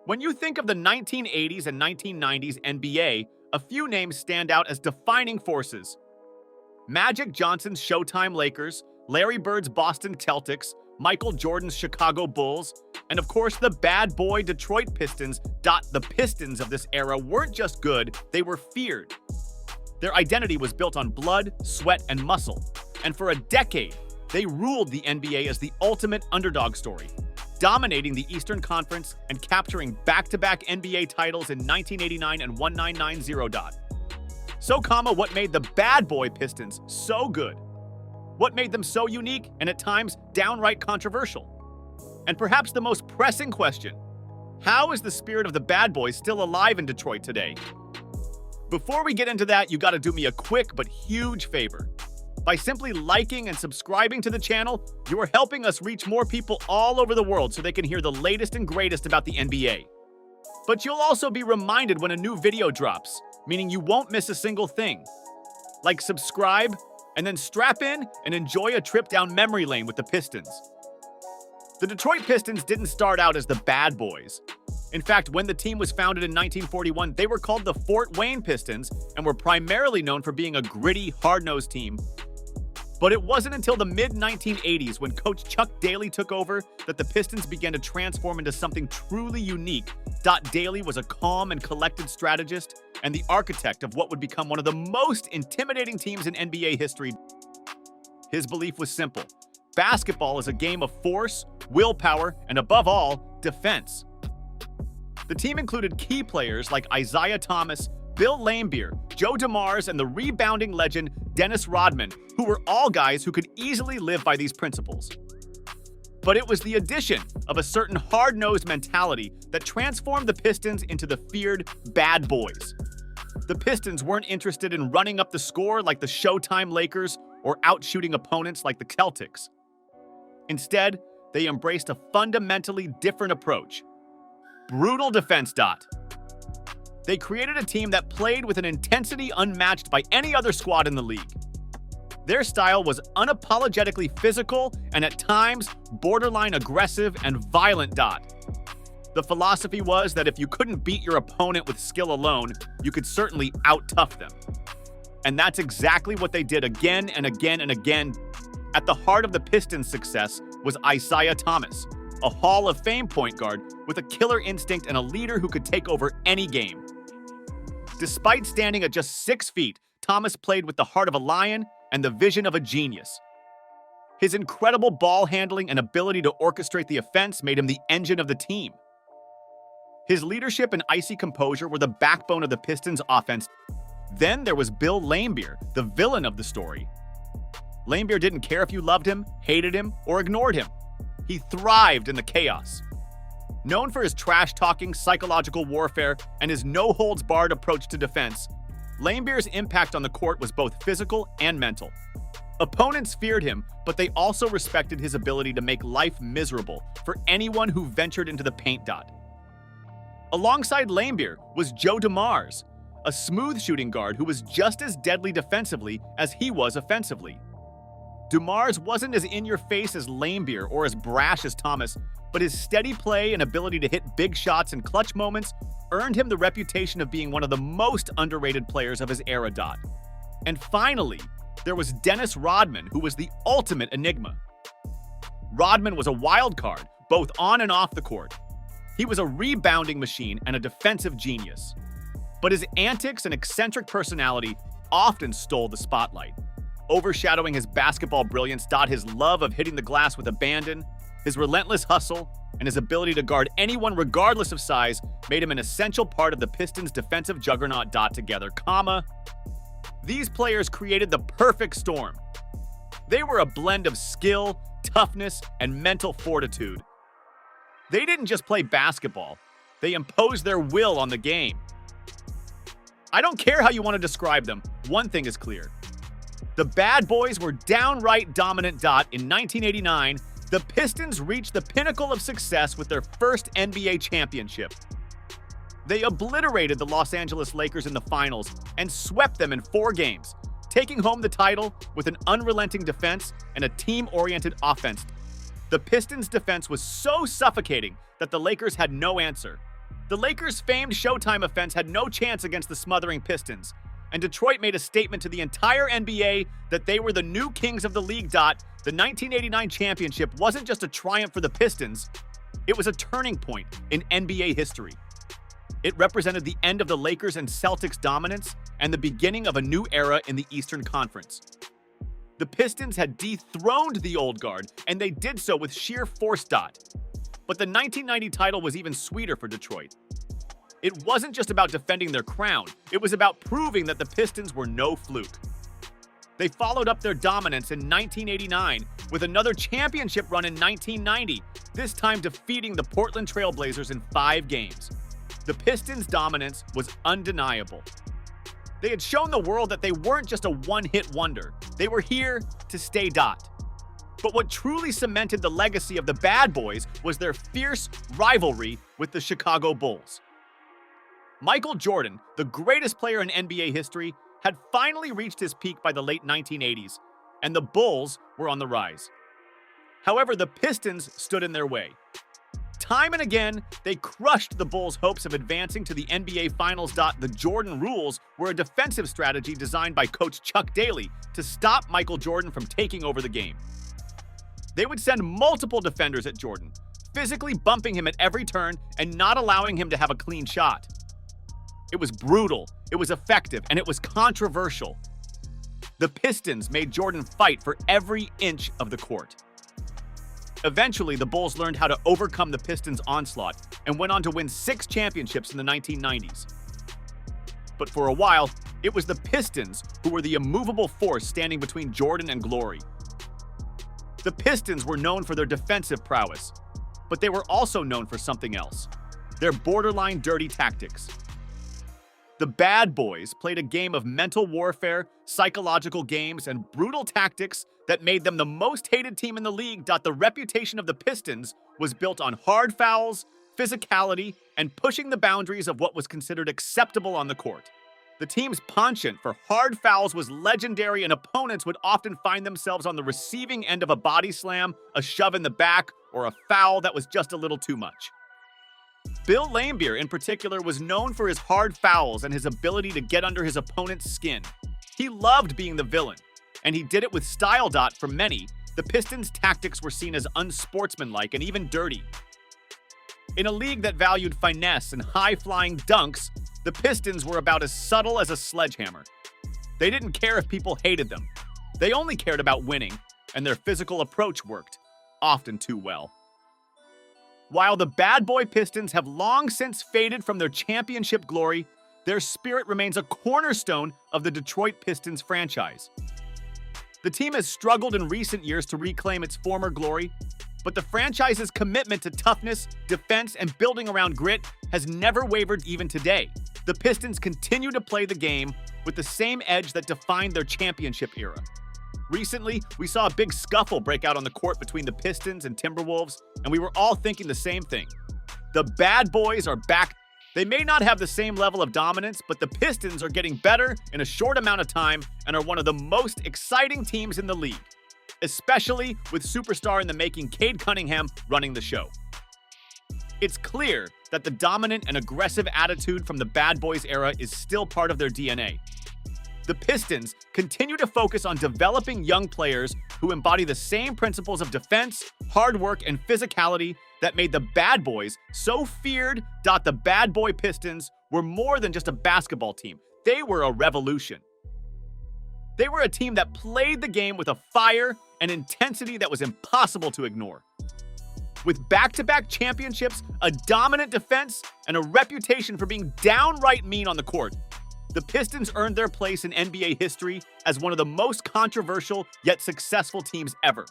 When you think of the 1980s and 1990s NBA, a few names stand out as defining forces. Magic Johnson's Showtime Lakers, Larry Bird's Boston Celtics, Michael Jordan's Chicago Bulls, and of course the bad boy Detroit Pistons. The Pistons of this era weren't just good, they were feared. Their identity was built on blood, sweat, and muscle, and for a decade, they ruled the NBA as the ultimate underdog story, dominating the Eastern Conference and capturing back-to-back NBA titles in 1989 and 1990. So, what made the Bad Boy Pistons so good? What made them so unique and at times downright controversial? And perhaps the most pressing question, how is the spirit of the Bad Boys still alive in Detroit today? Before we get into that, you gotta do me a quick but huge favor. By simply liking and subscribing to the channel, you are helping us reach more people all over the world so they can hear the latest and greatest about the NBA. But you'll also be reminded when a new video drops, meaning you won't miss a single thing. Like subscribe, and then strap in and enjoy a trip down memory lane with the Pistons. The Detroit Pistons didn't start out as the Bad Boys. In fact, when the team was founded in 1941, they were called the Fort Wayne Pistons and were primarily known for being a gritty, hard-nosed team. But it wasn't until the mid-1980s when Coach Chuck Daly took over that the Pistons began to transform into something truly unique. Daly was a calm and collected strategist and the architect of what would become one of the most intimidating teams in NBA history. His belief was simple. Basketball is a game of force, willpower, and above all, defense. The team included key players like Isiah Thomas, Bill Laimbeer, Joe DeMars, and the rebounding legend Dennis Rodman, who were all guys who could easily live by these principles. But it was the addition of a certain hard-nosed mentality that transformed the Pistons into the feared Bad Boys. The Pistons weren't interested in running up the score like the Showtime Lakers or outshooting opponents like the Celtics. Instead, they embraced a fundamentally different approach. Brutal defense. They created a team that played with an intensity unmatched by any other squad in the league. Their style was unapologetically physical and at times borderline aggressive and violent. The philosophy was that if you couldn't beat your opponent with skill alone, you could certainly out-tough them. And that's exactly what they did again and again and again. At the heart of the Pistons' success was Isiah Thomas, a Hall of Fame point guard with a killer instinct and a leader who could take over any game. Despite standing at just 6 feet, Thomas played with the heart of a lion and the vision of a genius. His incredible ball handling and ability to orchestrate the offense made him the engine of the team. His leadership and icy composure were the backbone of the Pistons' offense. Then there was Bill Laimbeer, the villain of the story. Laimbeer didn't care if you loved him, hated him, or ignored him. He thrived in the chaos. Known for his trash-talking, psychological warfare, and his no-holds-barred approach to defense, Laimbeer's impact on the court was both physical and mental. Opponents feared him, but they also respected his ability to make life miserable for anyone who ventured into the paint. Alongside Laimbeer was Joe DeMars, a smooth shooting guard who was just as deadly defensively as he was offensively. DeMars wasn't as in-your-face as Laimbeer or as brash as Thomas, but his steady play and ability to hit big shots in clutch moments earned him the reputation of being one of the most underrated players of his era. And finally, there was Dennis Rodman, who was the ultimate enigma. Rodman was a wild card, both on and off the court. He was a rebounding machine and a defensive genius. But his antics and eccentric personality often stole the spotlight. Overshadowing his basketball brilliance, his love of hitting the glass with abandon, his relentless hustle, and his ability to guard anyone regardless of size made him an essential part of the Pistons' defensive juggernaut. Together, these players created the perfect storm. They were a blend of skill, toughness, and mental fortitude. They didn't just play basketball, they imposed their will on the game. I don't care how you want to describe them, one thing is clear. The Bad Boys were downright dominant. In 1989, the Pistons reached the pinnacle of success with their first NBA championship. They obliterated the Los Angeles Lakers in the finals and swept them in 4 games, taking home the title with an unrelenting defense and a team-oriented offense. The Pistons' defense was so suffocating that the Lakers had no answer. The Lakers' famed Showtime offense had no chance against the smothering Pistons, and Detroit made a statement to the entire NBA that they were the new kings of the league. The 1989 championship wasn't just a triumph for the Pistons, it was a turning point in NBA history. It represented the end of the Lakers and Celtics' dominance and the beginning of a new era in the Eastern Conference. The Pistons had dethroned the old guard, and they did so with sheer force. But the 1990 title was even sweeter for Detroit. It wasn't just about defending their crown, it was about proving that the Pistons were no fluke. They followed up their dominance in 1989 with another championship run in 1990, this time defeating the Portland Trail Blazers in 5 games. The Pistons' dominance was undeniable. They had shown the world that they weren't just a one-hit wonder, they were here to stay. But what truly cemented the legacy of the Bad Boys was their fierce rivalry with the Chicago Bulls. Michael Jordan, the greatest player in NBA history, had finally reached his peak by the late 1980s, and the Bulls were on the rise. However, the Pistons stood in their way. Time and again, they crushed the Bulls' hopes of advancing to the NBA Finals. The Jordan rules were a defensive strategy designed by coach Chuck Daly to stop Michael Jordan from taking over the game. They would send multiple defenders at Jordan, physically bumping him at every turn and not allowing him to have a clean shot. It was brutal, it was effective, and it was controversial. The Pistons made Jordan fight for every inch of the court. Eventually, the Bulls learned how to overcome the Pistons' onslaught and went on to win 6 championships in the 1990s. But for a while, it was the Pistons who were the immovable force standing between Jordan and glory. The Pistons were known for their defensive prowess, but they were also known for something else: their borderline dirty tactics. The Bad Boys played a game of mental warfare, psychological games, and brutal tactics that made them the most hated team in the league. The reputation of the Pistons was built on hard fouls, physicality, and pushing the boundaries of what was considered acceptable on the court. The team's penchant for hard fouls was legendary, and opponents would often find themselves on the receiving end of a body slam, a shove in the back, or a foul that was just a little too much. Bill Laimbeer, in particular, was known for his hard fouls and his ability to get under his opponent's skin. He loved being the villain, and he did it with style. For many, the Pistons' tactics were seen as unsportsmanlike and even dirty. In a league that valued finesse and high-flying dunks, the Pistons were about as subtle as a sledgehammer. They didn't care if people hated them. They only cared about winning, and their physical approach worked, often too well. While the Bad Boy Pistons have long since faded from their championship glory, their spirit remains a cornerstone of the Detroit Pistons franchise. The team has struggled in recent years to reclaim its former glory, but the franchise's commitment to toughness, defense, and building around grit has never wavered even today. The Pistons continue to play the game with the same edge that defined their championship era. Recently, we saw a big scuffle break out on the court between the Pistons and Timberwolves, and we were all thinking the same thing. The Bad Boys are back. They may not have the same level of dominance, but the Pistons are getting better in a short amount of time and are one of the most exciting teams in the league, especially with superstar in the making Cade Cunningham running the show. It's clear that the dominant and aggressive attitude from the Bad Boys era is still part of their DNA. The Pistons continue to focus on developing young players who embody the same principles of defense, hard work, and physicality that made the Bad Boys so feared. The Bad Boy Pistons were more than just a basketball team. They were a revolution. They were a team that played the game with a fire and intensity that was impossible to ignore. With back-to-back championships, a dominant defense, and a reputation for being downright mean on the court, the Pistons earned their place in NBA history as one of the most controversial yet successful teams ever.